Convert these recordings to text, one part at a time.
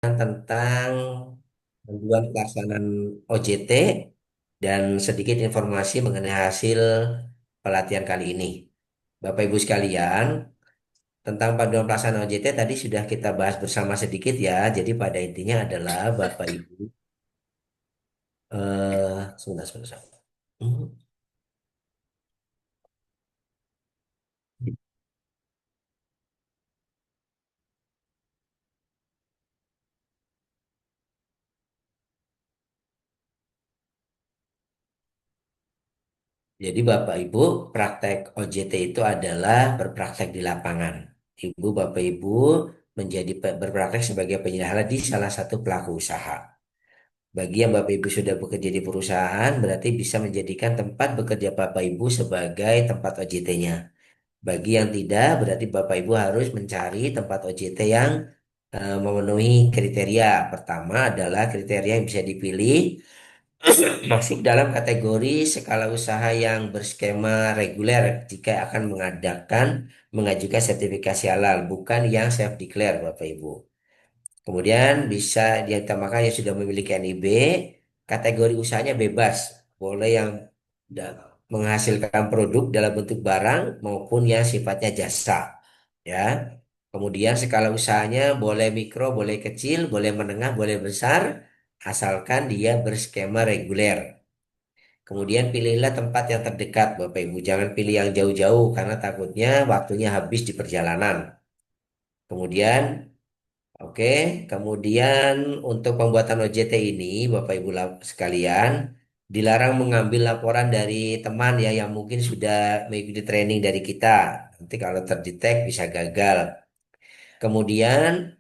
tentang panduan pelaksanaan OJT dan sedikit informasi mengenai hasil pelatihan kali ini. Bapak Ibu sekalian, tentang panduan pelaksanaan OJT tadi sudah kita bahas bersama sedikit ya. Jadi pada intinya adalah Bapak Ibu, sebentar, sebentar, sebentar. Hmm. Jadi Bapak Ibu, praktek OJT itu adalah berpraktek di lapangan. Ibu Bapak Ibu menjadi berpraktek sebagai penyelenggaraan di salah satu pelaku usaha. Bagi yang Bapak Ibu sudah bekerja di perusahaan, berarti bisa menjadikan tempat bekerja Bapak Ibu sebagai tempat OJT-nya. Bagi yang tidak, berarti Bapak Ibu harus mencari tempat OJT yang memenuhi kriteria. Pertama adalah kriteria yang bisa dipilih masuk dalam kategori skala usaha yang berskema reguler jika akan mengajukan sertifikasi halal, bukan yang self declare Bapak Ibu. Kemudian bisa ditambahkan yang sudah memiliki NIB, kategori usahanya bebas, boleh yang menghasilkan produk dalam bentuk barang maupun yang sifatnya jasa, ya. Kemudian skala usahanya boleh mikro, boleh kecil, boleh menengah, boleh besar, asalkan dia berskema reguler. Kemudian pilihlah tempat yang terdekat, Bapak Ibu. Jangan pilih yang jauh-jauh karena takutnya waktunya habis di perjalanan. Kemudian Oke, kemudian untuk pembuatan OJT ini, Bapak Ibu sekalian, dilarang mengambil laporan dari teman ya yang mungkin sudah mengikuti training dari kita. Nanti kalau terdetek bisa gagal. Kemudian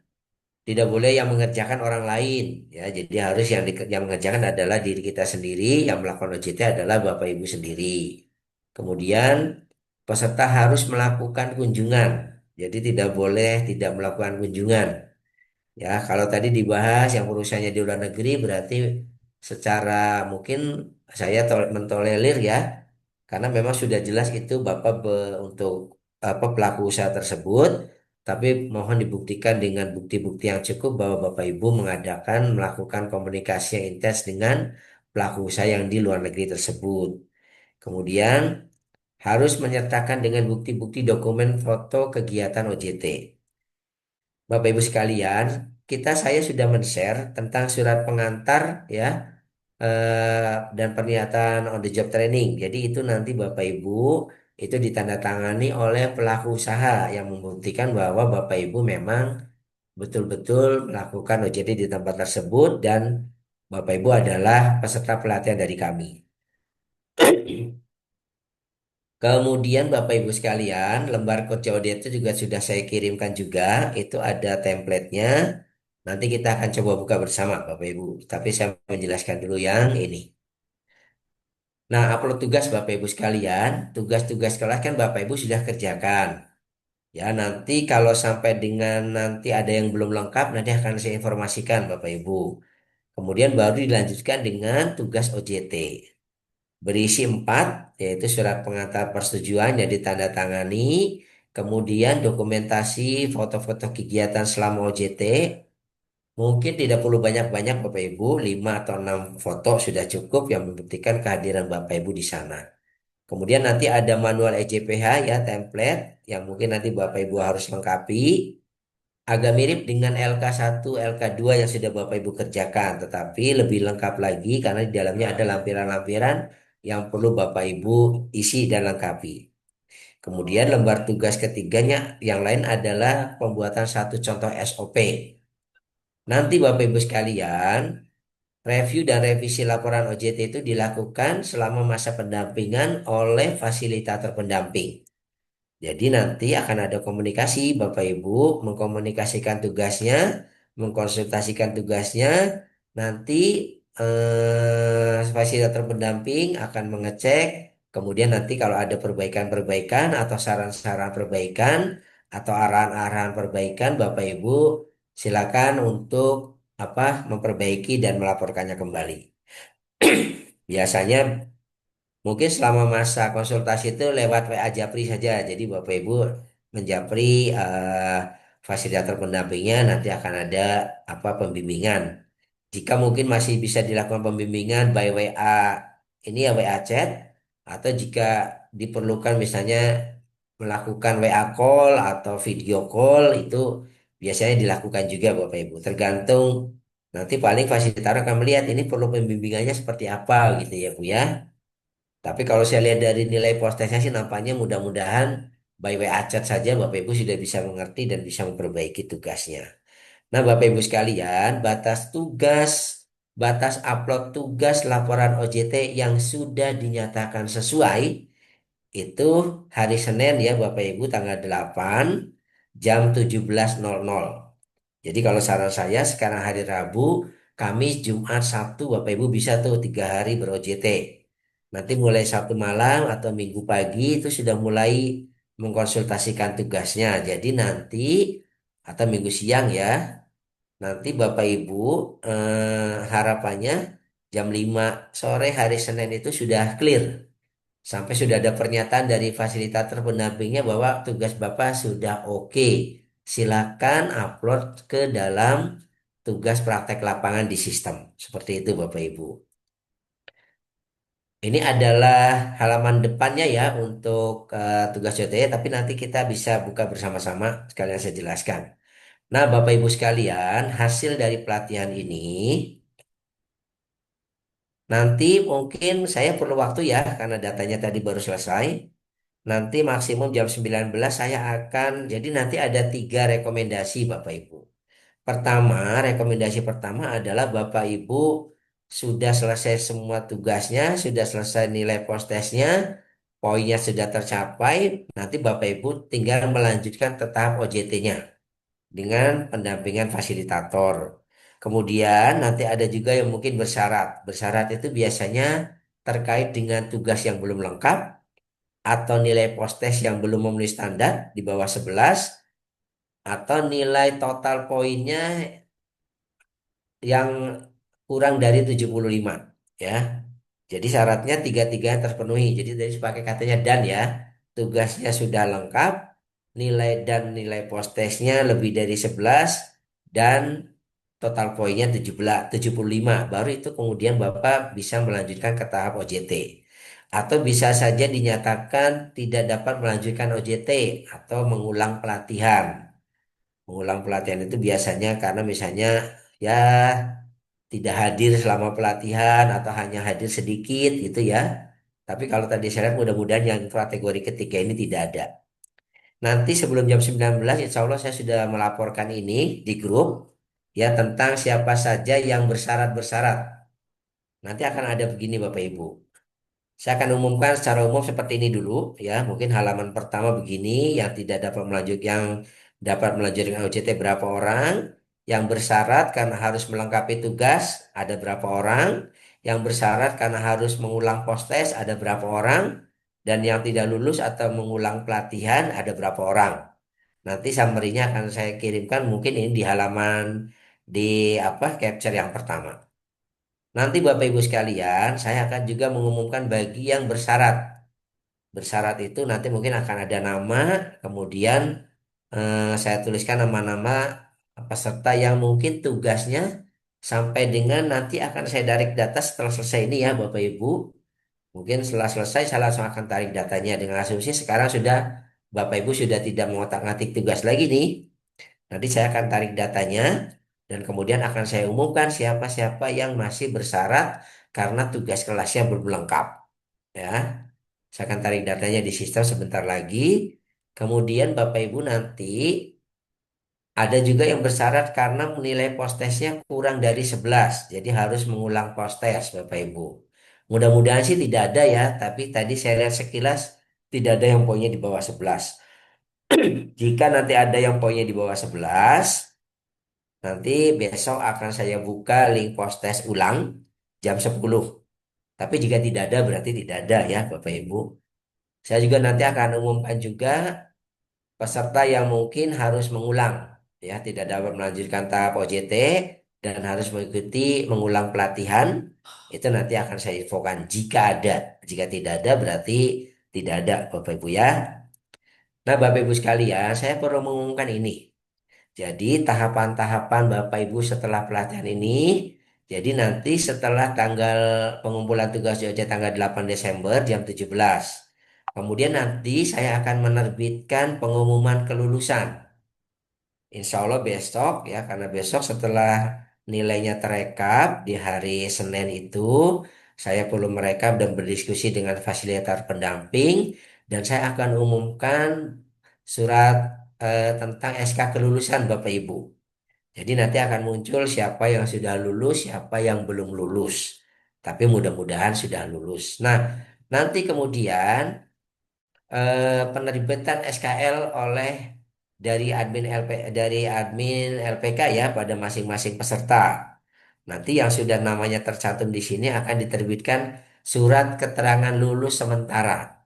tidak boleh yang mengerjakan orang lain ya. Jadi harus yang mengerjakan adalah diri kita sendiri, yang melakukan OJT adalah Bapak Ibu sendiri. Kemudian peserta harus melakukan kunjungan. Jadi tidak boleh tidak melakukan kunjungan. Ya, kalau tadi dibahas yang urusannya di luar negeri berarti secara mungkin saya mentolerir ya, karena memang sudah jelas itu Bapak untuk apa pelaku usaha tersebut, tapi mohon dibuktikan dengan bukti-bukti yang cukup bahwa Bapak Ibu melakukan komunikasi yang intens dengan pelaku usaha yang di luar negeri tersebut. Kemudian harus menyertakan dengan bukti-bukti dokumen foto kegiatan OJT. Bapak Ibu sekalian, saya sudah men-share tentang surat pengantar ya dan pernyataan on the job training. Jadi itu nanti Bapak Ibu itu ditandatangani oleh pelaku usaha yang membuktikan bahwa Bapak Ibu memang betul-betul melakukan OJT di tempat tersebut dan Bapak Ibu adalah peserta pelatihan dari kami. Kemudian Bapak Ibu sekalian, lembar code COD itu juga sudah saya kirimkan juga. Itu ada template-nya. Nanti kita akan coba buka bersama Bapak Ibu. Tapi saya menjelaskan dulu yang ini. Nah, upload tugas Bapak Ibu sekalian, tugas-tugas kelas kan Bapak Ibu sudah kerjakan. Ya, nanti kalau sampai dengan nanti ada yang belum lengkap, nanti akan saya informasikan Bapak Ibu. Kemudian baru dilanjutkan dengan tugas OJT. Berisi 4, yaitu surat pengantar persetujuan yang ditandatangani, kemudian dokumentasi foto-foto kegiatan selama OJT. Mungkin tidak perlu banyak-banyak Bapak Ibu, 5 atau 6 foto sudah cukup yang membuktikan kehadiran Bapak Ibu di sana. Kemudian nanti ada manual EJPH ya, template yang mungkin nanti Bapak Ibu harus lengkapi. Agak mirip dengan LK1, LK2 yang sudah Bapak Ibu kerjakan, tetapi lebih lengkap lagi karena di dalamnya ada lampiran-lampiran yang perlu Bapak Ibu isi dan lengkapi. Kemudian lembar tugas ketiganya yang lain adalah pembuatan satu contoh SOP. Nanti Bapak Ibu sekalian, review dan revisi laporan OJT itu dilakukan selama masa pendampingan oleh fasilitator pendamping. Jadi nanti akan ada komunikasi, Bapak Ibu mengkomunikasikan tugasnya, mengkonsultasikan tugasnya. Nanti fasilitator pendamping akan mengecek, kemudian nanti kalau ada perbaikan-perbaikan atau saran-saran perbaikan atau arahan-arahan perbaikan, Bapak Ibu silakan untuk memperbaiki dan melaporkannya kembali. Biasanya mungkin selama masa konsultasi itu lewat WA Japri saja. Jadi Bapak Ibu menjapri fasilitator pendampingnya nanti akan ada apa pembimbingan. Jika mungkin masih bisa dilakukan pembimbingan by WA ini ya WA chat atau jika diperlukan misalnya melakukan WA call atau video call itu biasanya dilakukan juga Bapak Ibu. Tergantung nanti paling fasilitator akan melihat ini perlu pembimbingannya seperti apa gitu ya Bu ya. Tapi kalau saya lihat dari nilai postesnya sih nampaknya mudah-mudahan by WA chat saja Bapak Ibu sudah bisa mengerti dan bisa memperbaiki tugasnya. Nah, Bapak Ibu sekalian, batas upload tugas laporan OJT yang sudah dinyatakan sesuai itu hari Senin ya Bapak Ibu tanggal 8 jam 17.00. Jadi kalau saran saya sekarang hari Rabu, Kamis, Jumat, Sabtu Bapak Ibu bisa tuh 3 hari ber-OJT. Nanti mulai Sabtu malam atau Minggu pagi itu sudah mulai mengkonsultasikan tugasnya. Jadi nanti atau Minggu siang ya. Nanti Bapak Ibu harapannya jam 5 sore hari Senin itu sudah clear. Sampai sudah ada pernyataan dari fasilitator pendampingnya bahwa tugas Bapak sudah oke. Silakan upload ke dalam tugas praktek lapangan di sistem. Seperti itu Bapak Ibu. Ini adalah halaman depannya ya untuk tugas JTE, tapi nanti kita bisa buka bersama-sama sekalian saya jelaskan. Nah, Bapak Ibu sekalian, hasil dari pelatihan ini nanti mungkin saya perlu waktu ya karena datanya tadi baru selesai. Nanti maksimum jam 19 saya akan, jadi nanti ada 3 rekomendasi Bapak Ibu. Pertama, rekomendasi pertama adalah Bapak Ibu sudah selesai semua tugasnya, sudah selesai nilai postesnya, poinnya sudah tercapai, nanti Bapak Ibu tinggal melanjutkan ke tahap OJT-nya dengan pendampingan fasilitator. Kemudian nanti ada juga yang mungkin bersyarat. Bersyarat itu biasanya terkait dengan tugas yang belum lengkap atau nilai postes yang belum memenuhi standar di bawah 11 atau nilai total poinnya yang kurang dari 75 ya. Jadi syaratnya tiga-tiga terpenuhi. Jadi dari pakai katanya dan ya. Tugasnya sudah lengkap, nilai dan nilai postesnya lebih dari 11 dan total poinnya 17, 75. Baru itu kemudian Bapak bisa melanjutkan ke tahap OJT. Atau bisa saja dinyatakan tidak dapat melanjutkan OJT atau mengulang pelatihan. Mengulang pelatihan itu biasanya karena misalnya ya tidak hadir selama pelatihan atau hanya hadir sedikit gitu ya. Tapi kalau tadi saya lihat mudah-mudahan yang kategori ketiga ini tidak ada. Nanti sebelum jam 19 insya Allah saya sudah melaporkan ini di grup ya tentang siapa saja yang bersyarat-bersyarat. Nanti akan ada begini Bapak Ibu. Saya akan umumkan secara umum seperti ini dulu ya. Mungkin halaman pertama begini yang tidak dapat melanjut yang dapat melanjutkan OJT berapa orang, yang bersyarat karena harus melengkapi tugas ada berapa orang, yang bersyarat karena harus mengulang postes ada berapa orang, dan yang tidak lulus atau mengulang pelatihan ada berapa orang. Nanti summary-nya akan saya kirimkan mungkin ini di halaman di apa capture yang pertama. Nanti Bapak Ibu sekalian, saya akan juga mengumumkan bagi yang bersyarat. Bersyarat itu nanti mungkin akan ada nama, kemudian saya tuliskan nama-nama peserta yang mungkin tugasnya sampai dengan nanti akan saya tarik data setelah selesai ini ya Bapak Ibu. Mungkin setelah selesai saya langsung akan tarik datanya dengan asumsi sekarang sudah Bapak Ibu sudah tidak mengotak-ngatik tugas lagi nih. Nanti saya akan tarik datanya dan kemudian akan saya umumkan siapa-siapa yang masih bersyarat karena tugas kelasnya belum lengkap. Ya, saya akan tarik datanya di sistem sebentar lagi. Kemudian Bapak Ibu nanti ada juga yang bersyarat karena nilai postesnya kurang dari 11. Jadi harus mengulang postes Bapak Ibu. Mudah-mudahan sih tidak ada ya, tapi tadi saya lihat sekilas tidak ada yang poinnya di bawah 11. Jika nanti ada yang poinnya di bawah 11, nanti besok akan saya buka link postes ulang jam 10. Tapi jika tidak ada berarti tidak ada ya Bapak Ibu. Saya juga nanti akan umumkan juga peserta yang mungkin harus mengulang ya tidak dapat melanjutkan tahap OJT dan harus mengikuti mengulang pelatihan itu nanti akan saya infokan jika ada. Jika tidak ada berarti tidak ada Bapak Ibu ya. Nah Bapak Ibu sekalian, saya perlu mengumumkan ini. Jadi tahapan-tahapan Bapak Ibu setelah pelatihan ini, jadi nanti setelah tanggal pengumpulan tugas Jogja tanggal 8 Desember jam 17. Kemudian nanti saya akan menerbitkan pengumuman kelulusan. Insya Allah besok ya, karena besok setelah nilainya terekap di hari Senin itu, saya perlu merekap dan berdiskusi dengan fasilitator pendamping, dan saya akan umumkan surat tentang SK kelulusan Bapak Ibu. Jadi nanti akan muncul siapa yang sudah lulus, siapa yang belum lulus. Tapi mudah-mudahan sudah lulus. Nah, nanti kemudian penerbitan SKL oleh dari admin LPK ya pada masing-masing peserta. Nanti yang sudah namanya tercantum di sini akan diterbitkan surat keterangan lulus sementara.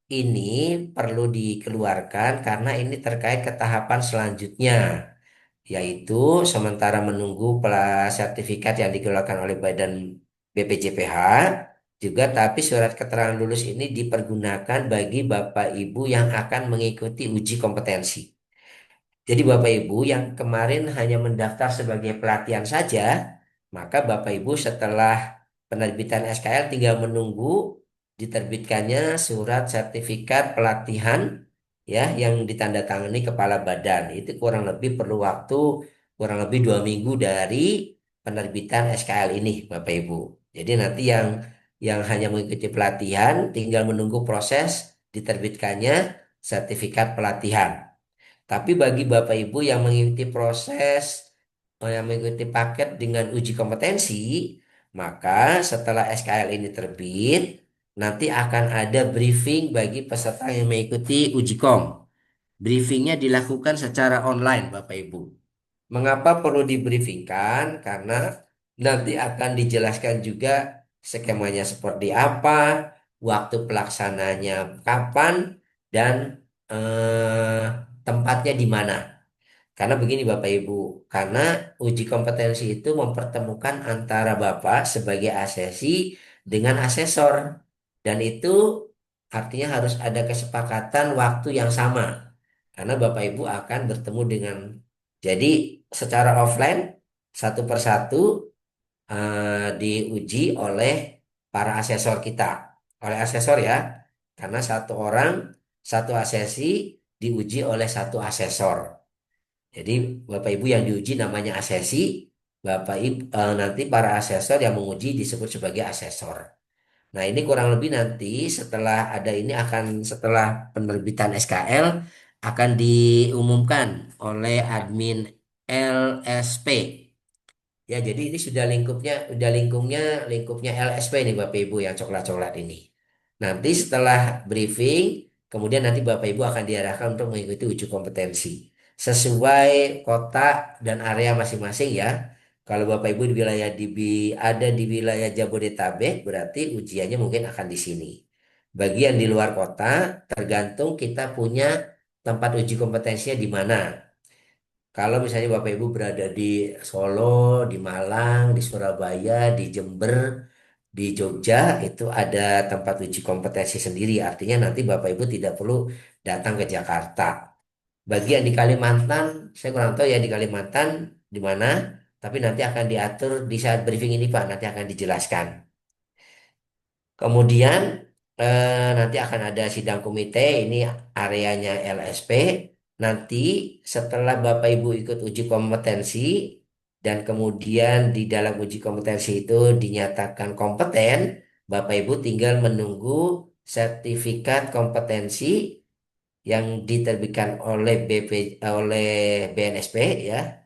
Ini perlu dikeluarkan karena ini terkait ke tahapan selanjutnya, yaitu sementara menunggu sertifikat yang dikeluarkan oleh Badan BPJPH juga, tapi surat keterangan lulus ini dipergunakan bagi Bapak Ibu yang akan mengikuti uji kompetensi. Jadi Bapak Ibu yang kemarin hanya mendaftar sebagai pelatihan saja, maka Bapak Ibu setelah penerbitan SKL tinggal menunggu diterbitkannya surat sertifikat pelatihan ya yang ditandatangani kepala badan. Itu kurang lebih perlu waktu kurang lebih 2 minggu dari penerbitan SKL ini Bapak Ibu. Jadi nanti yang hanya mengikuti pelatihan tinggal menunggu proses diterbitkannya sertifikat pelatihan. Tapi bagi Bapak Ibu yang mengikuti proses, yang mengikuti paket dengan uji kompetensi, maka setelah SKL ini terbit, nanti akan ada briefing bagi peserta yang mengikuti uji kom. Briefingnya dilakukan secara online, Bapak Ibu. Mengapa perlu dibriefingkan? Karena nanti akan dijelaskan juga skemanya seperti apa, waktu pelaksananya kapan, dan eh, tempatnya di mana. Karena begini Bapak Ibu, karena uji kompetensi itu mempertemukan antara Bapak sebagai asesi dengan asesor. Dan itu artinya harus ada kesepakatan waktu yang sama. Karena Bapak Ibu akan bertemu dengan, jadi secara offline satu persatu diuji oleh para asesor kita. Oleh asesor ya, karena satu orang, satu asesi diuji oleh satu asesor. Jadi Bapak Ibu yang diuji namanya asesi, Bapak Ibu nanti para asesor yang menguji disebut sebagai asesor. Nah, ini kurang lebih nanti setelah penerbitan SKL akan diumumkan oleh admin LSP. Ya, jadi ini lingkupnya LSP nih Bapak Ibu yang coklat-coklat ini. Nanti setelah briefing, kemudian nanti Bapak Ibu akan diarahkan untuk mengikuti uji kompetensi sesuai kota dan area masing-masing ya. Kalau Bapak Ibu ada di wilayah Jabodetabek, berarti ujiannya mungkin akan di sini. Bagian di luar kota, tergantung kita punya tempat uji kompetensinya di mana. Kalau misalnya Bapak Ibu berada di Solo, di Malang, di Surabaya, di Jember, di Jogja, itu ada tempat uji kompetensi sendiri. Artinya nanti Bapak Ibu tidak perlu datang ke Jakarta. Bagi yang di Kalimantan, saya kurang tahu ya di Kalimantan di mana, tapi nanti akan diatur di saat briefing ini Pak, nanti akan dijelaskan. Kemudian nanti akan ada sidang komite, ini areanya LSP. Nanti setelah Bapak Ibu ikut uji kompetensi dan kemudian di dalam uji kompetensi itu dinyatakan kompeten, Bapak Ibu tinggal menunggu sertifikat kompetensi yang diterbitkan oleh BNSP ya,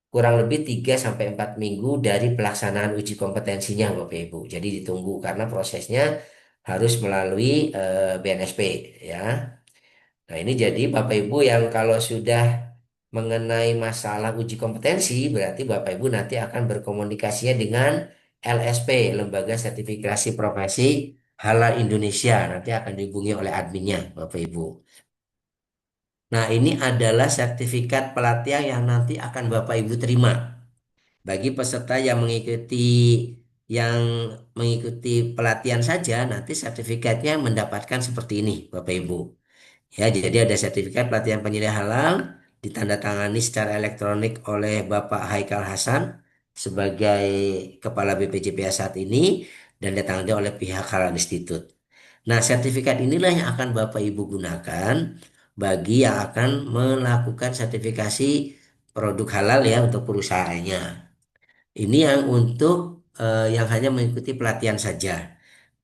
kurang lebih 3 sampai 4 minggu dari pelaksanaan uji kompetensinya Bapak Ibu. Jadi ditunggu karena prosesnya harus melalui BNSP ya. Nah ini jadi Bapak Ibu yang kalau sudah mengenai masalah uji kompetensi berarti Bapak Ibu nanti akan berkomunikasinya dengan LSP, Lembaga Sertifikasi Profesi Halal Indonesia. Nanti akan dihubungi oleh adminnya Bapak Ibu. Nah ini adalah sertifikat pelatihan yang nanti akan Bapak Ibu terima. Bagi peserta yang mengikuti pelatihan saja, nanti sertifikatnya mendapatkan seperti ini, Bapak Ibu. Ya, jadi ada sertifikat pelatihan penyedia halal, ditandatangani secara elektronik oleh Bapak Haikal Hasan sebagai Kepala BPJPA saat ini dan ditangani oleh pihak Halal Institute. Nah, sertifikat inilah yang akan Bapak Ibu gunakan bagi yang akan melakukan sertifikasi produk halal ya untuk perusahaannya. Ini yang untuk yang hanya mengikuti pelatihan saja.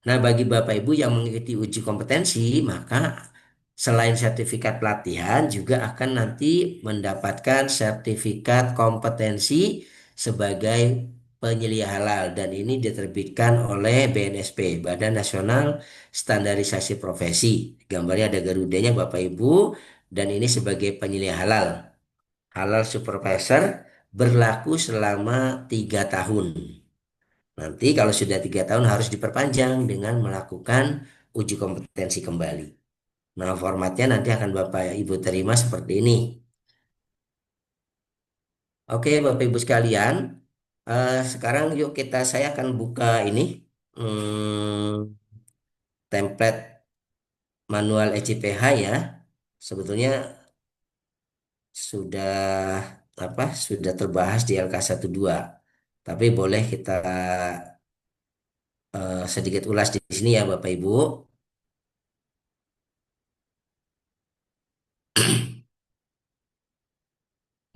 Nah, bagi Bapak Ibu yang mengikuti uji kompetensi, maka selain sertifikat pelatihan juga akan nanti mendapatkan sertifikat kompetensi sebagai penyelia halal dan ini diterbitkan oleh BNSP, Badan Nasional Standarisasi Profesi. Gambarnya ada Garudanya Bapak Ibu dan ini sebagai penyelia halal. Halal Supervisor berlaku selama 3 tahun. Nanti kalau sudah 3 tahun harus diperpanjang dengan melakukan uji kompetensi kembali. Nah, formatnya nanti akan Bapak Ibu terima seperti ini. Oke, Bapak Ibu sekalian, sekarang yuk saya akan buka ini template manual ECPH ya. Sebetulnya sudah sudah terbahas di LK12. Tapi boleh kita sedikit ulas di sini ya Bapak Ibu.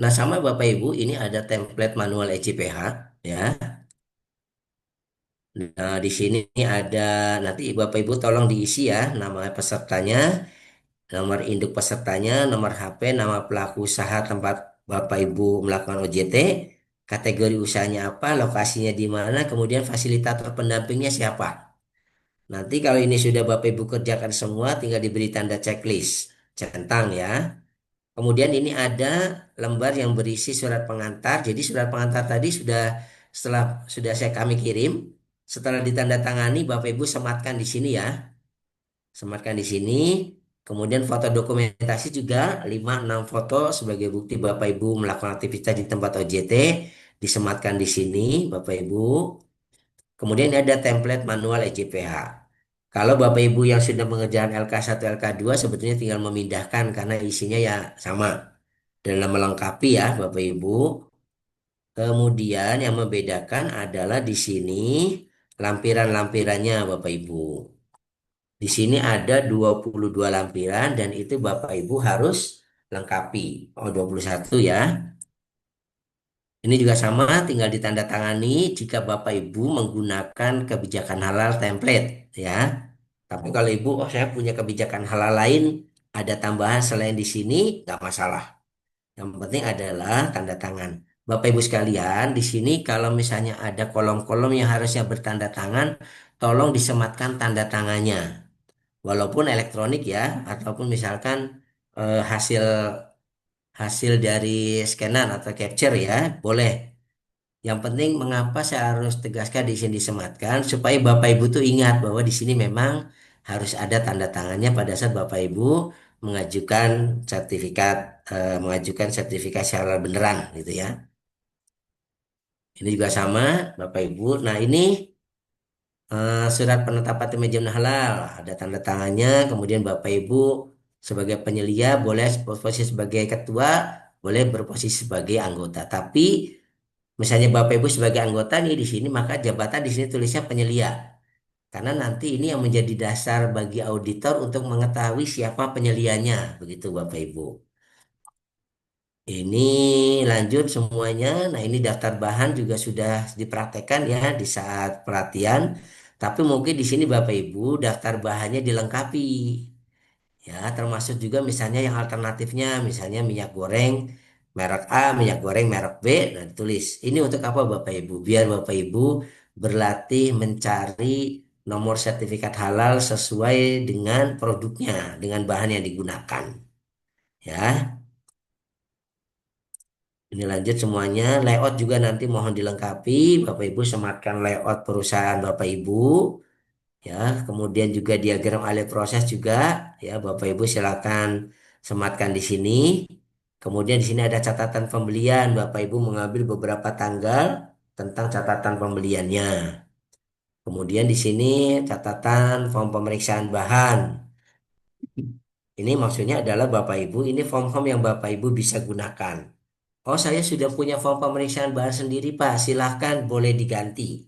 Nah, sama Bapak Ibu, ini ada template manual ECPH ya. Nah, di sini ada nanti Bapak Ibu tolong diisi ya nama pesertanya, nomor induk pesertanya, nomor HP, nama pelaku usaha tempat Bapak Ibu melakukan OJT, kategori usahanya apa, lokasinya di mana, kemudian fasilitator pendampingnya siapa. Nanti kalau ini sudah Bapak Ibu kerjakan semua, tinggal diberi tanda checklist, centang ya. Kemudian ini ada lembar yang berisi surat pengantar. Jadi surat pengantar tadi setelah sudah kami kirim, setelah ditandatangani Bapak Ibu sematkan di sini ya. Sematkan di sini. Kemudian foto dokumentasi juga 5-6 foto sebagai bukti Bapak Ibu melakukan aktivitas di tempat OJT disematkan di sini Bapak Ibu. Kemudian ini ada template manual EJPH. Kalau Bapak Ibu yang sudah mengerjakan LK1, LK2 sebetulnya tinggal memindahkan karena isinya ya sama dalam melengkapi ya Bapak Ibu. Kemudian yang membedakan adalah di sini lampiran-lampirannya Bapak Ibu. Di sini ada 22 lampiran dan itu Bapak Ibu harus lengkapi. Oh, 21 ya. Ini juga sama, tinggal ditandatangani jika Bapak Ibu menggunakan kebijakan halal template ya. Tapi kalau Ibu, oh saya punya kebijakan halal lain, ada tambahan selain di sini, nggak masalah. Yang penting adalah tanda tangan. Bapak Ibu sekalian, di sini kalau misalnya ada kolom-kolom yang harusnya bertanda tangan, tolong disematkan tanda tangannya. Walaupun elektronik ya, ataupun misalkan hasil hasil dari scanan atau capture ya, boleh. Yang penting mengapa saya harus tegaskan di sini disematkan supaya Bapak Ibu tuh ingat bahwa di sini memang harus ada tanda tangannya pada saat Bapak Ibu mengajukan sertifikat mengajukan sertifikasi halal beneran gitu ya. Ini juga sama Bapak Ibu. Nah, ini surat penetapan manajemen halal ada tanda tangannya. Kemudian Bapak Ibu sebagai penyelia boleh berposisi sebagai ketua, boleh berposisi sebagai anggota. Tapi misalnya Bapak Ibu sebagai anggota nih di sini, maka jabatan di sini tulisnya penyelia. Karena nanti ini yang menjadi dasar bagi auditor untuk mengetahui siapa penyelianya, begitu Bapak Ibu. Ini lanjut semuanya. Nah, ini daftar bahan juga sudah dipraktekkan ya di saat pelatihan. Tapi mungkin di sini Bapak Ibu daftar bahannya dilengkapi. Ya, termasuk juga misalnya yang alternatifnya, misalnya minyak goreng merek A, minyak goreng merek B, nah ditulis. Ini untuk apa Bapak Ibu? Biar Bapak Ibu berlatih mencari nomor sertifikat halal sesuai dengan produknya, dengan bahan yang digunakan. Ya, ini lanjut semuanya. Layout juga nanti mohon dilengkapi. Bapak Ibu sematkan layout perusahaan Bapak Ibu. Ya, kemudian juga diagram alih proses juga ya Bapak Ibu silakan sematkan di sini. Kemudian di sini ada catatan pembelian. Bapak Ibu mengambil beberapa tanggal tentang catatan pembeliannya. Kemudian di sini catatan form pemeriksaan bahan. Ini maksudnya adalah Bapak Ibu, ini form-form yang Bapak Ibu bisa gunakan. Oh, saya sudah punya form pemeriksaan bahan sendiri, Pak. Silahkan boleh diganti.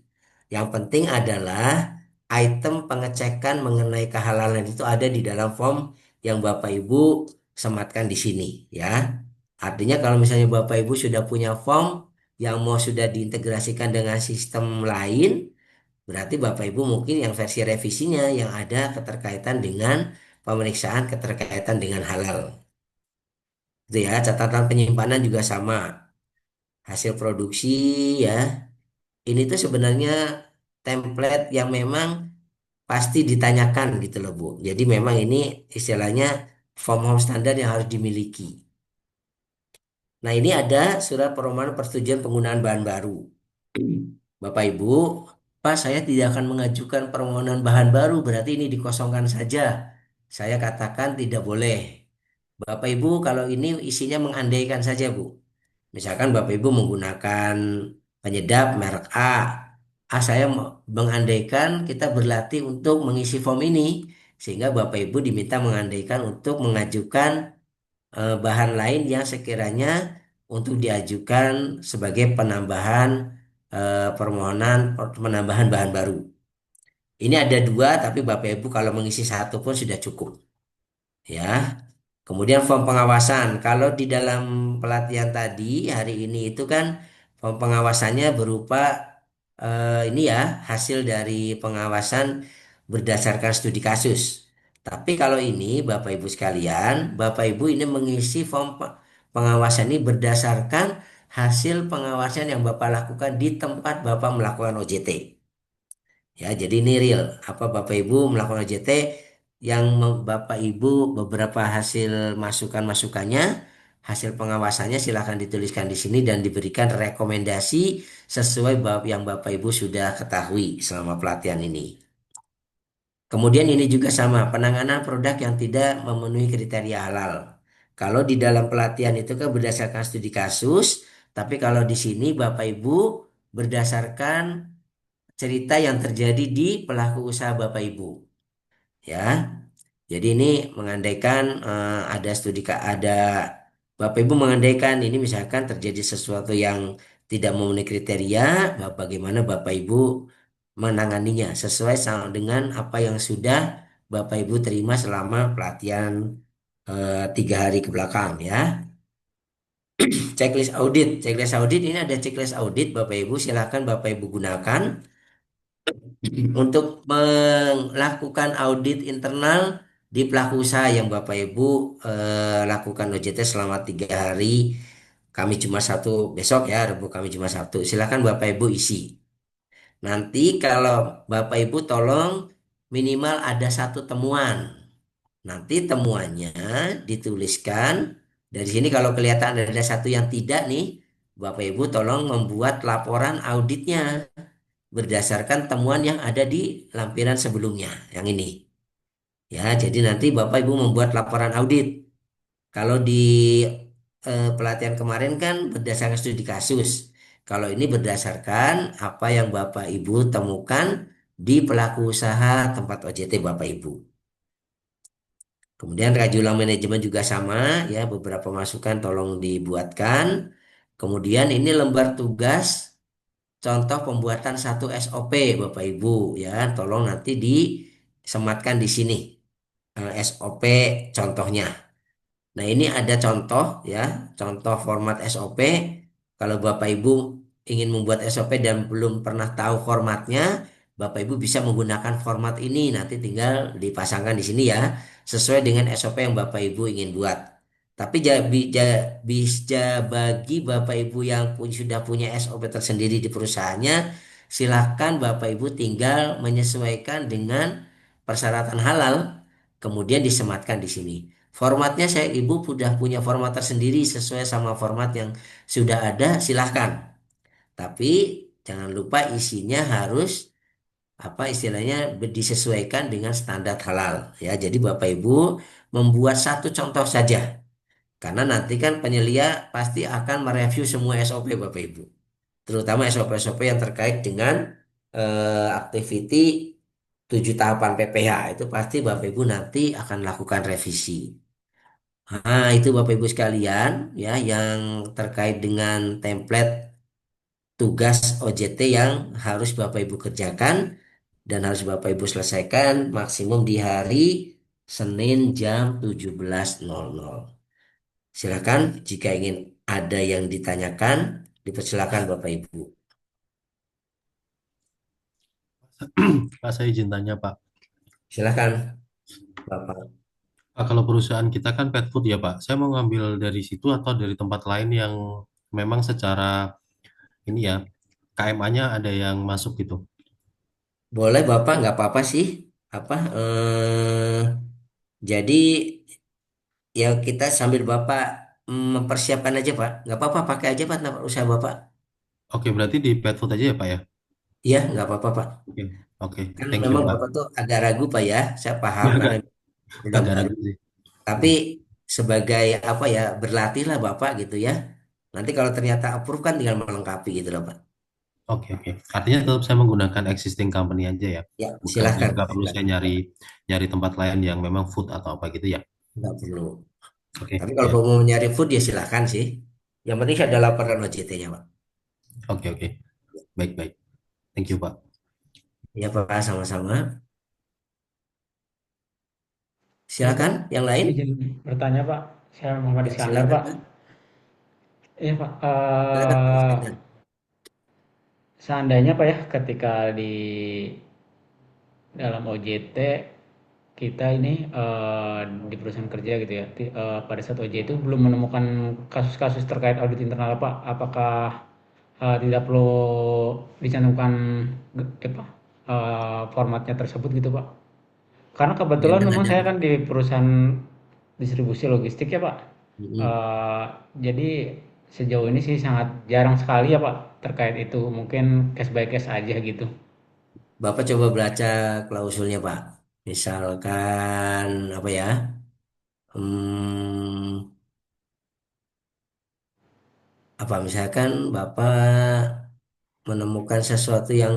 Yang penting adalah item pengecekan mengenai kehalalan itu ada di dalam form yang Bapak Ibu sematkan di sini, ya. Artinya kalau misalnya Bapak Ibu sudah punya form yang mau sudah diintegrasikan dengan sistem lain, berarti Bapak Ibu mungkin yang versi revisinya yang ada keterkaitan dengan pemeriksaan keterkaitan dengan halal. Itu ya, catatan penyimpanan juga sama. Hasil produksi ya. Ini tuh sebenarnya template yang memang pasti ditanyakan gitu loh Bu. Jadi memang ini istilahnya form home standar yang harus dimiliki. Nah ini ada surat permohonan persetujuan penggunaan bahan baru. Bapak Ibu, Pak saya tidak akan mengajukan permohonan bahan baru, berarti ini dikosongkan saja. Saya katakan tidak boleh. Bapak Ibu kalau ini isinya mengandaikan saja Bu. Misalkan Bapak Ibu menggunakan penyedap merek A. Saya mengandaikan kita berlatih untuk mengisi form ini. Sehingga Bapak Ibu diminta mengandaikan untuk mengajukan bahan lain yang sekiranya untuk diajukan sebagai penambahan permohonan penambahan bahan baru. Ini ada dua, tapi Bapak Ibu kalau mengisi satu pun sudah cukup. Ya. Kemudian form pengawasan. Kalau di dalam pelatihan tadi hari ini itu kan form pengawasannya berupa ini ya hasil dari pengawasan berdasarkan studi kasus. Tapi kalau ini Bapak Ibu sekalian, Bapak Ibu ini mengisi form pengawasan ini berdasarkan hasil pengawasan yang Bapak lakukan di tempat Bapak melakukan OJT. Ya, jadi ini real. Apa Bapak Ibu melakukan OJT yang Bapak Ibu beberapa hasil masukan-masukannya, hasil pengawasannya silakan dituliskan di sini dan diberikan rekomendasi sesuai yang Bapak Ibu sudah ketahui selama pelatihan ini. Kemudian ini juga sama, penanganan produk yang tidak memenuhi kriteria halal. Kalau di dalam pelatihan itu kan berdasarkan studi kasus, tapi kalau di sini Bapak Ibu berdasarkan cerita yang terjadi di pelaku usaha Bapak Ibu. Ya, jadi ini mengandaikan ada ada Bapak Ibu mengandaikan ini misalkan terjadi sesuatu yang tidak memenuhi kriteria, bagaimana Bapak Ibu menanganinya sesuai dengan apa yang sudah Bapak Ibu terima selama pelatihan 3 hari ke belakang ya. Checklist audit ini ada checklist audit Bapak Ibu silakan Bapak Ibu gunakan untuk melakukan audit internal di pelaku usaha yang Bapak Ibu lakukan OJT selama 3 hari, kami cuma satu besok ya, Rabu kami cuma Sabtu. Silakan Bapak Ibu isi. Nanti kalau Bapak Ibu tolong minimal ada satu temuan. Nanti temuannya dituliskan. Dari sini kalau kelihatan ada satu yang tidak nih, Bapak Ibu tolong membuat laporan auditnya berdasarkan temuan yang ada di lampiran sebelumnya, yang ini. Ya, jadi nanti Bapak Ibu membuat laporan audit. Kalau di pelatihan kemarin kan berdasarkan studi kasus. Kalau ini berdasarkan apa yang Bapak Ibu temukan di pelaku usaha tempat OJT Bapak Ibu. Kemudian rajulang manajemen juga sama ya, beberapa masukan tolong dibuatkan. Kemudian ini lembar tugas contoh pembuatan satu SOP Bapak Ibu ya, tolong nanti disematkan di sini SOP contohnya. Nah, ini ada contoh ya, contoh format SOP. Kalau Bapak Ibu ingin membuat SOP dan belum pernah tahu formatnya, Bapak Ibu bisa menggunakan format ini. Nanti tinggal dipasangkan di sini ya, sesuai dengan SOP yang Bapak Ibu ingin buat. Tapi bisa bagi Bapak Ibu yang sudah punya SOP tersendiri di perusahaannya, silakan Bapak Ibu tinggal menyesuaikan dengan persyaratan halal, kemudian disematkan di sini. Formatnya saya ibu sudah punya format tersendiri sesuai sama format yang sudah ada, silahkan. Tapi jangan lupa isinya harus apa istilahnya disesuaikan dengan standar halal ya. Jadi Bapak Ibu membuat satu contoh saja. Karena nanti kan penyelia pasti akan mereview semua SOP Bapak Ibu. Terutama SOP-SOP yang terkait dengan activity 7 tahapan PPH itu pasti Bapak Ibu nanti akan lakukan revisi. Nah, itu Bapak Ibu sekalian ya yang terkait dengan template tugas OJT yang harus Bapak Ibu kerjakan dan harus Bapak Ibu selesaikan maksimum di hari Senin jam 17.00. Silakan jika ingin ada yang ditanyakan, dipersilakan Bapak Ibu. Pak, saya izin tanya, Pak. Silakan Bapak. Pak, kalau perusahaan kita kan pet food ya, Pak. Saya mau ngambil dari situ atau dari tempat lain yang memang secara ini ya, KMA-nya ada yang masuk gitu. Boleh Bapak, nggak apa-apa sih. Apa? Jadi ya kita sambil Bapak mempersiapkan aja Pak. Nggak apa-apa, pakai aja Pak nama usaha Bapak. Oke, berarti di pet food aja ya, Pak ya? Iya, nggak apa-apa Pak. Oke, oke. Kan Thank you, memang Pak. Bapak tuh agak ragu Pak ya. Saya paham karena Agak, udah agak baru. ragu sih. Tapi Hmm. sebagai apa ya, berlatihlah Bapak gitu ya. Nanti kalau ternyata approve kan tinggal melengkapi gitu loh Pak. Oke, oke. Artinya tetap saya menggunakan existing company aja ya. Ya, Bukan, silahkan nggak Pak. perlu saya Silahkan. nyari nyari tempat lain yang memang food atau apa gitu ya. Nggak perlu. Oke, Tapi kalau ya. mau nyari food ya silahkan sih. Yang penting saya ada laporan OJT-nya Pak. Oke, oke. Baik, baik. Thank you, Pak. Ya Pak, sama-sama. Iya Pak, Silakan yang lain. izin bertanya Pak, saya Muhammad Ya, Iskandar silakan Pak. Pak. Iya Pak, Silakan Pak Iskandar. seandainya Pak ya ketika di dalam OJT kita ini di perusahaan kerja gitu ya, pada saat OJT itu belum menemukan kasus-kasus terkait audit internal Pak, apakah tidak perlu dicantumkan apa, formatnya tersebut gitu Pak? Karena kebetulan Memang memang ada. saya kan di perusahaan distribusi logistik ya Pak. Mm-mm. Eh, jadi sejauh ini sih sangat jarang sekali ya Pak terkait itu. Mungkin case by case aja gitu. Bapak coba baca klausulnya Pak. Misalkan apa ya? Hmm, apa misalkan Bapak menemukan sesuatu yang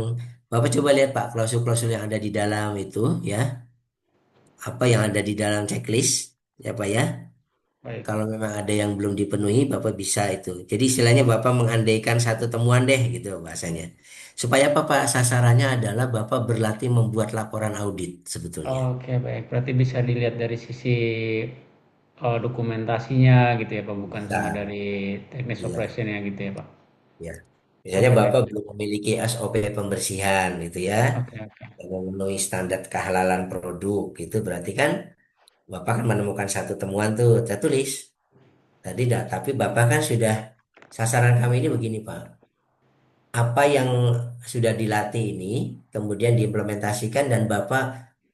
Bapak coba lihat Pak klausul-klausul yang ada di dalam itu ya. Apa yang ada di dalam checklist ya Pak ya. Baik. Kalau memang ada yang belum dipenuhi, Bapak bisa itu. Jadi istilahnya Bapak mengandaikan satu temuan deh gitu bahasanya. Supaya apa Pak? Sasarannya adalah Bapak berlatih membuat laporan audit sebetulnya. Oke, baik. Berarti bisa dilihat dari sisi dokumentasinya gitu ya Pak, bukan cuma Bisa, dari teknis iya, operationnya gitu ya Pak. ya. Misalnya Oke, baik. Bapak belum memiliki SOP pembersihan gitu ya, Oke, oke. yang memenuhi standar kehalalan produk gitu, berarti kan Bapak kan menemukan satu temuan tuh, saya tulis. Tadi dah, tapi Bapak kan sudah sasaran kami ini begini Pak. Apa yang sudah dilatih ini kemudian diimplementasikan dan Bapak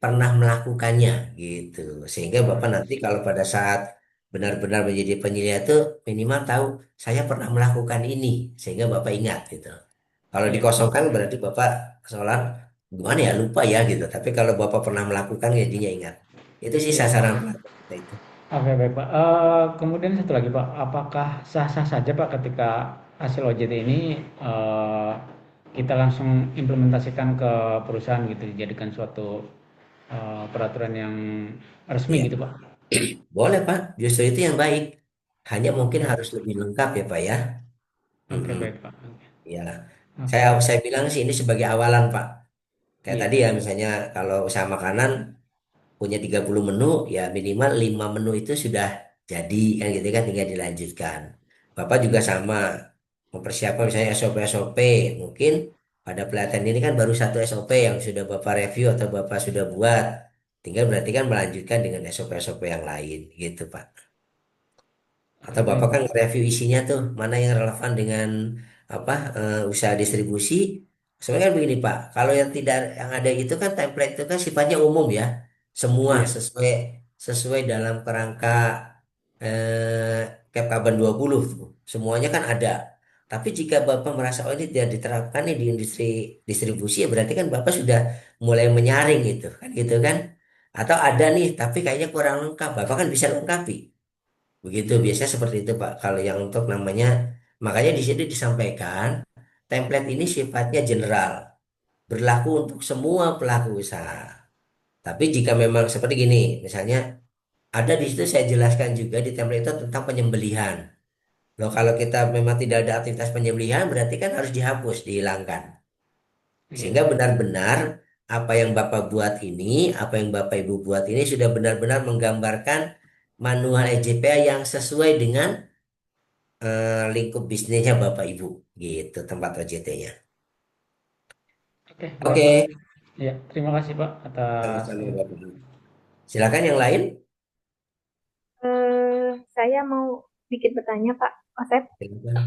pernah melakukannya gitu. Sehingga Bapak Oh, nanti kalau pada saat benar-benar menjadi penyelia itu minimal tahu saya pernah melakukan ini sehingga Bapak ingat gitu. Kalau iya, dikosongkan berarti Bapak seolah gimana ya lupa ya gitu. Tapi kalau Bapak pernah melakukan jadinya ingat. Itu sih iya sasaran Pak. pelatihan kita itu. Oke, baik Pak. Kemudian satu lagi Pak, apakah sah-sah saja Pak ketika hasil OJT ini kita langsung implementasikan ke perusahaan gitu, dijadikan suatu peraturan yang resmi Ya, gitu Pak? boleh Pak. Justru itu yang baik. Hanya mungkin Oke, harus lebih lengkap ya Pak ya. oke Mm-mm. baik Pak. Oke, Ya, oke, saya bilang sih ini sebagai awalan, Pak. Kayak iya, tadi ya, misalnya kalau usaha makanan punya 30 menu, ya minimal 5 menu itu sudah jadi, kan gitu kan, tinggal dilanjutkan. Bapak juga sama, mempersiapkan misalnya SOP-SOP, mungkin pada pelatihan ini kan baru satu SOP yang sudah Bapak review atau Bapak sudah buat. Tinggal berarti kan melanjutkan dengan SOP-SOP yang lain, gitu, Pak. Atau oke baik Bapak kan Pak. review isinya tuh, mana yang relevan dengan apa usaha distribusi. Sebenarnya kan begini Pak, kalau yang tidak yang ada itu kan template itu kan sifatnya umum ya. Semua Iya, sesuai sesuai dalam kerangka Kepkaban 20 tuh. Semuanya kan ada. Tapi jika Bapak merasa oh ini tidak diterapkan nih di industri distribusi ya berarti kan Bapak sudah mulai menyaring gitu kan gitu kan. Atau ada nih tapi kayaknya kurang lengkap. Bapak kan bisa lengkapi. Begitu biasanya seperti itu Pak. Kalau yang untuk namanya makanya di sini disampaikan template ini sifatnya general, berlaku untuk semua pelaku usaha. Tapi jika memang seperti gini, misalnya ada di situ saya jelaskan juga di template itu tentang penyembelihan. Loh, kalau kita memang tidak ada aktivitas penyembelihan, berarti kan harus dihapus, dihilangkan. Iya. Sehingga benar-benar apa yang Bapak buat ini, apa yang Bapak Ibu buat ini sudah benar-benar menggambarkan manual EJPA yang sesuai dengan lingkup bisnisnya Bapak Ibu, gitu tempat OJT-nya. Oke, baik Pak. Oke, Ya, terima kasih Pak atas sama-sama Bapak Ibu. Silakan yang lain. Saya mau bikin bertanya, Pak Asep. Silakan.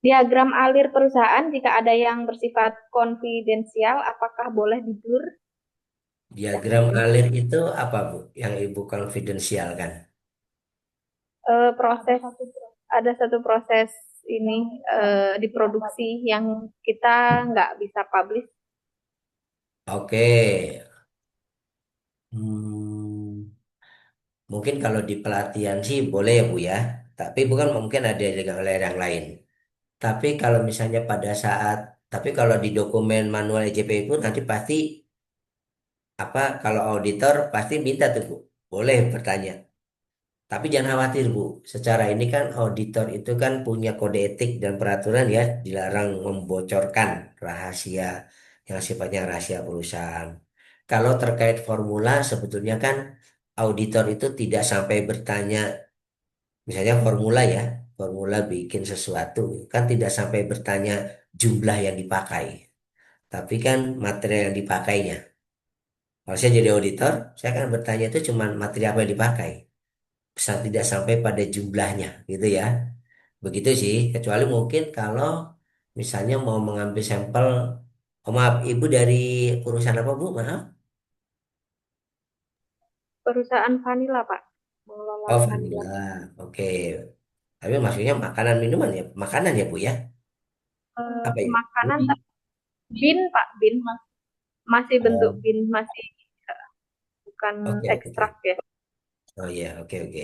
Diagram alir perusahaan jika ada yang bersifat konfidensial, apakah boleh jujur? Ya, Diagram terima alir kasih. itu apa Bu? Yang Ibu konfidensial kan? Proses ada satu proses ini diproduksi yang kita nggak bisa publish. Oke. Hmm, mungkin kalau di pelatihan sih boleh ya Bu ya. Tapi bukan mungkin ada yang lain. Tapi kalau misalnya pada saat, tapi kalau di dokumen manual EJP itu nanti pasti apa? Kalau auditor pasti minta tuh Bu, boleh bertanya. Tapi jangan khawatir Bu, secara ini kan auditor itu kan punya kode etik dan peraturan ya, dilarang membocorkan rahasia yang sifatnya rahasia perusahaan. Kalau terkait formula sebetulnya kan auditor itu tidak sampai bertanya, misalnya formula ya, formula bikin sesuatu kan tidak sampai bertanya jumlah yang dipakai, tapi kan materi yang dipakainya. Kalau saya jadi auditor, saya akan bertanya itu cuma materi apa yang dipakai, tidak sampai pada jumlahnya gitu ya. Begitu sih, kecuali mungkin kalau misalnya mau mengambil sampel, oh maaf, Ibu dari perusahaan apa Bu? Maaf. Perusahaan vanila, Pak, mengelola Oh, vanila. vanilla. Oke. Tapi maksudnya makanan minuman ya, makanan ya Bu ya? Apa ya? Makanan bin, Pak, bin masih bentuk Oh, bin, masih bukan oke, oke, ekstrak oke. ya. Oh iya, oke, oke.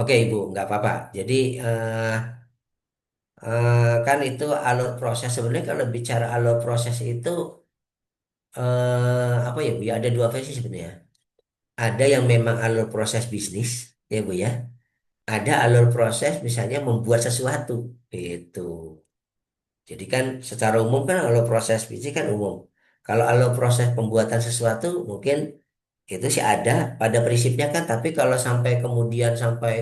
Oke Ibu, nggak apa-apa. Jadi kan itu alur proses. Sebenarnya kalau bicara alur proses itu apa ya Bu ya? Ada dua versi sebenarnya. Ada yang memang alur proses bisnis, ya Bu ya. Ada alur proses misalnya membuat sesuatu itu. Jadi kan secara umum kan alur proses bisnis kan umum. Kalau alur proses pembuatan sesuatu mungkin itu sih ada pada prinsipnya kan, tapi kalau sampai kemudian sampai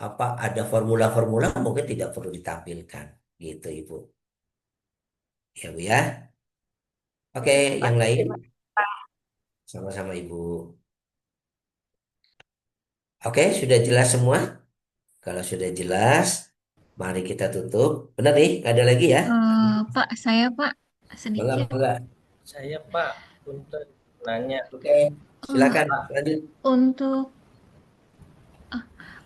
apa ada formula-formula mungkin tidak perlu ditampilkan gitu Ibu. Ya Bu ya. Oke, Baik, Pak. yang lain Terima kasih. sama-sama Ibu. Oke, sudah jelas semua? Kalau sudah jelas, mari kita tutup. Benar nih, ada lagi ya? Pak, saya Pak Bangga, sedikit bangga. Saya Pak, untuk nanya Oke, eh, silakan lanjut. untuk eh,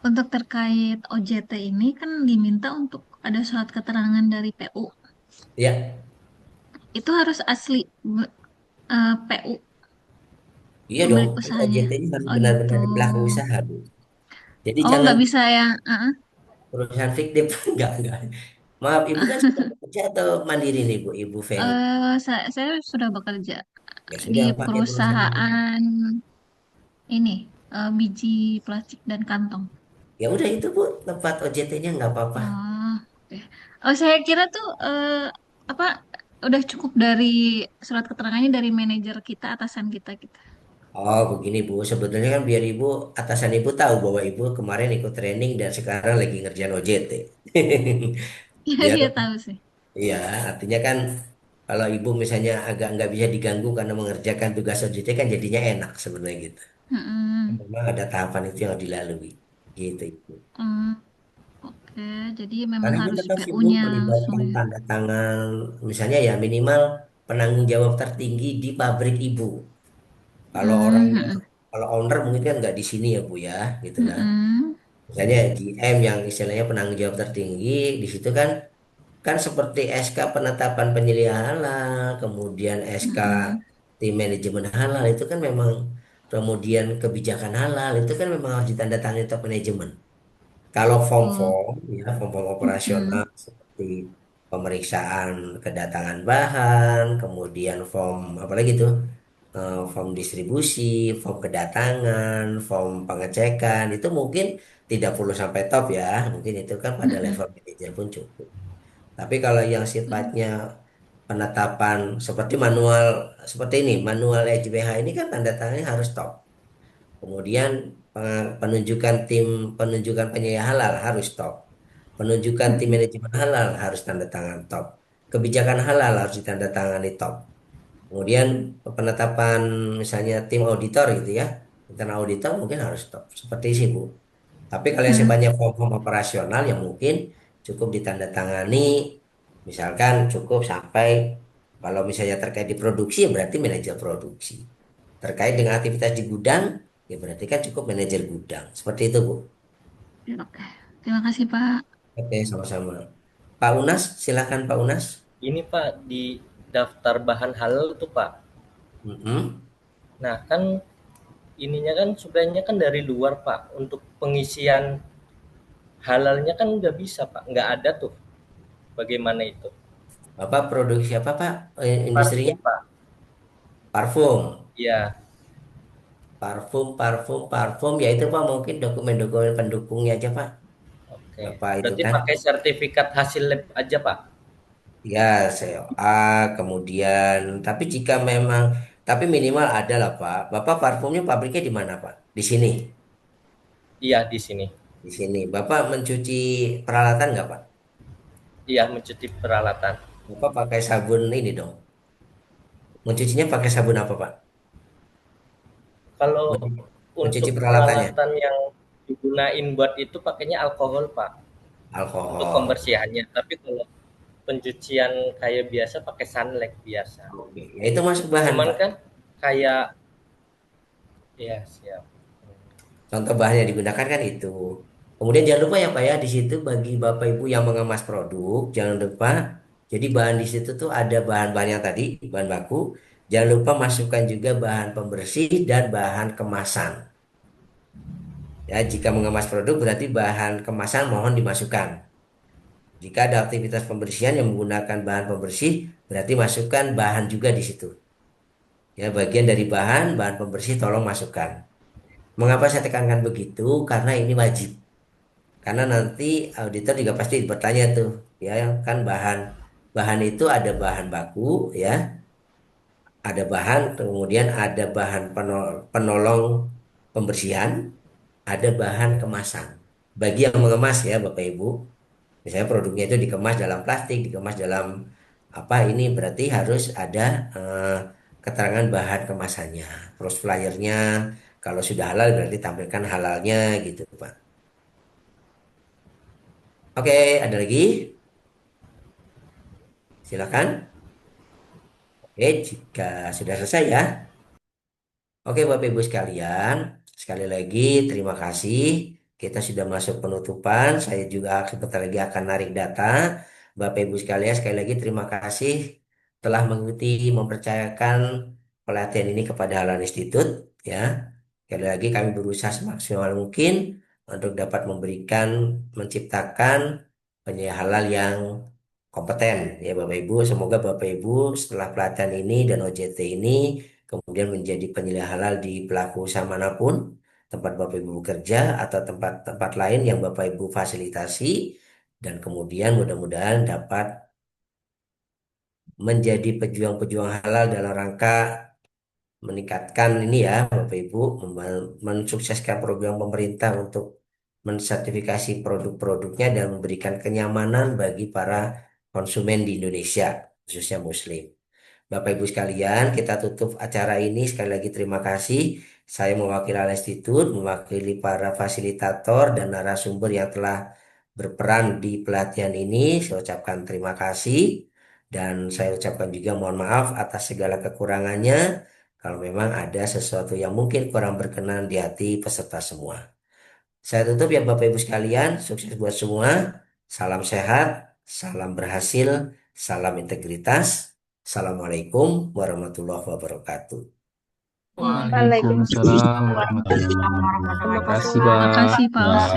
untuk terkait OJT ini kan diminta untuk ada surat keterangan dari PU. Ya, Itu harus asli PU iya dong. pemilik Kan usahanya. OJT-nya harus Oh gitu. benar-benar pelaku usaha, Bu. Jadi Oh jangan nggak bisa yang perusahaan fiktif. Enggak. Maaf, Ibu kan sudah bekerja atau mandiri nih, Bu? Ibu Feni. saya sudah bekerja Ya di sudah, pakai perusahaan mandiri. perusahaan ini biji plastik dan kantong. Ya udah itu, Bu. Tempat OJT-nya nggak apa-apa. Oh, oke. Oh, saya kira tuh apa udah cukup dari surat keterangannya dari manajer kita, atasan kita gitu. Oh, begini, Bu. Sebetulnya kan biar Ibu, atasan Ibu tahu bahwa Ibu kemarin ikut training dan sekarang lagi ngerjain OJT. Iya, Biar, iya tahu sih. iya, artinya kan kalau Ibu misalnya agak nggak bisa diganggu karena mengerjakan tugas OJT kan jadinya enak sebenarnya gitu. Mm-mm. Memang ada tahapan itu yang dilalui. Gitu, Ibu. Hmm, oke. Jadi Karena memang Ibu harus tetap sibuk PU-nya langsung melibatkan ya. tanda tangan, misalnya ya minimal penanggung jawab tertinggi di pabrik Ibu. Kalau orang, Hmm, mm-mm. kalau owner mungkin kan nggak di sini ya Bu ya, gitu lah. Mm-mm. Misalnya GM yang istilahnya penanggung jawab tertinggi, di situ kan kan seperti SK penetapan penyediaan halal, kemudian SK Mm-mm. tim manajemen halal itu kan memang kemudian kebijakan halal itu kan memang harus ditandatangani top manajemen. Kalau Oh, form-form ya form-form mm-mm. operasional seperti pemeriksaan kedatangan bahan, kemudian form apalagi tuh form distribusi, form kedatangan, form pengecekan itu mungkin tidak perlu sampai top ya. Mungkin itu kan pada Mm-mm. level manajer pun cukup. Tapi kalau yang sifatnya penetapan seperti manual seperti ini, manual EJBH ini kan tanda tangannya harus top. Kemudian penunjukan penyedia halal harus top. Penunjukan tim Mm-mm. manajemen halal harus tanda tangan top. Kebijakan halal harus ditandatangani top. Kemudian penetapan misalnya tim auditor gitu ya. Internal auditor mungkin harus top. Seperti sih Bu. Tapi kalau yang Mm. sifatnya form operasional yang mungkin cukup ditandatangani, misalkan cukup sampai kalau misalnya terkait di produksi ya berarti manajer produksi. Terkait dengan aktivitas di gudang ya berarti kan cukup manajer gudang. Seperti itu Bu. Oke. Terima kasih, Pak. Oke, sama-sama. Pak Unas, silakan Pak Unas. Ini Pak, di daftar bahan halal tuh Pak. Mm-mm. Nah kan ininya kan sebenarnya kan dari luar Pak. Untuk pengisian halalnya kan nggak bisa Pak, nggak ada tuh. Bagaimana itu? Bapak produksi apa Pak? Industrinya Parfum Pak. parfum. Iya, Parfum. Ya itu Pak mungkin dokumen-dokumen pendukungnya aja Pak. oke. Bapak itu Berarti kan. pakai sertifikat hasil lab aja Pak. Ya, COA, kemudian, tapi jika memang, tapi minimal ada lah Pak. Bapak parfumnya pabriknya di mana Pak? Di sini, Iya di sini. di sini. Bapak mencuci peralatan nggak Pak? Iya mencuci peralatan. Bapak pakai sabun ini dong. Mencucinya pakai sabun apa Pak? Kalau Mencuci untuk peralatannya, peralatan yang digunain buat itu pakainya alkohol Pak. Untuk alkohol. pembersihannya. Tapi kalau pencucian kayak biasa pakai sunlight biasa. Oke. Ya, itu masuk bahan Cuman Pak. kan kayak ya siap. Contoh bahan yang digunakan kan itu. Kemudian jangan lupa ya Pak ya, di situ bagi Bapak Ibu yang mengemas produk, jangan lupa. Jadi bahan di situ tuh ada bahan-bahan yang tadi, bahan baku. Jangan lupa masukkan juga bahan pembersih dan bahan kemasan. Ya, jika mengemas produk berarti bahan kemasan mohon dimasukkan. Jika ada aktivitas pembersihan yang menggunakan bahan pembersih, berarti masukkan bahan juga di situ. Ya, bagian dari bahan pembersih tolong masukkan. Mengapa saya tekankan begitu? Karena ini wajib. Karena nanti auditor juga pasti bertanya tuh, ya kan bahan bahan itu ada bahan baku, ya, ada bahan, kemudian ada bahan penolong pembersihan, ada bahan kemasan. Bagi yang mengemas ya Bapak Ibu, misalnya produknya itu dikemas dalam plastik, dikemas dalam apa ini berarti harus ada keterangan bahan kemasannya, terus flyernya. Kalau sudah halal berarti tampilkan halalnya gitu Pak. Oke, ada lagi? Silakan. Oke, jika sudah selesai ya. Oke, Bapak Ibu sekalian, sekali lagi terima kasih. Kita sudah masuk penutupan. Saya juga sebentar lagi akan narik data. Bapak Ibu sekalian, sekali lagi terima kasih telah mengikuti, mempercayakan pelatihan ini kepada Halal Institute. Ya, sekali lagi kami berusaha semaksimal mungkin untuk dapat memberikan, menciptakan penyedia halal yang kompeten ya Bapak Ibu. Semoga Bapak Ibu setelah pelatihan ini dan OJT ini kemudian menjadi penyedia halal di pelaku usaha manapun, tempat Bapak Ibu bekerja atau tempat-tempat lain yang Bapak Ibu fasilitasi, dan kemudian mudah-mudahan dapat menjadi pejuang-pejuang halal dalam rangka meningkatkan ini ya Bapak Ibu, mensukseskan program pemerintah untuk mensertifikasi produk-produknya dan memberikan kenyamanan bagi para konsumen di Indonesia, khususnya Muslim. Bapak Ibu sekalian, kita tutup acara ini. Sekali lagi terima kasih. Saya mewakili Al Institut, mewakili para fasilitator dan narasumber yang telah berperan di pelatihan ini. Saya ucapkan terima kasih dan saya ucapkan juga mohon maaf atas segala kekurangannya. Kalau memang ada sesuatu yang mungkin kurang berkenan di hati peserta semua. Saya tutup ya Bapak Ibu sekalian. Sukses buat semua. Salam sehat, salam berhasil, salam integritas. Assalamualaikum warahmatullahi wabarakatuh. Waalaikumsalam Waalaikumsalam warahmatullahi warahmatullahi wabarakatuh. wabarakatuh. Terima kasih, Terima Pak. kasih, Pak Ya. Ustadz.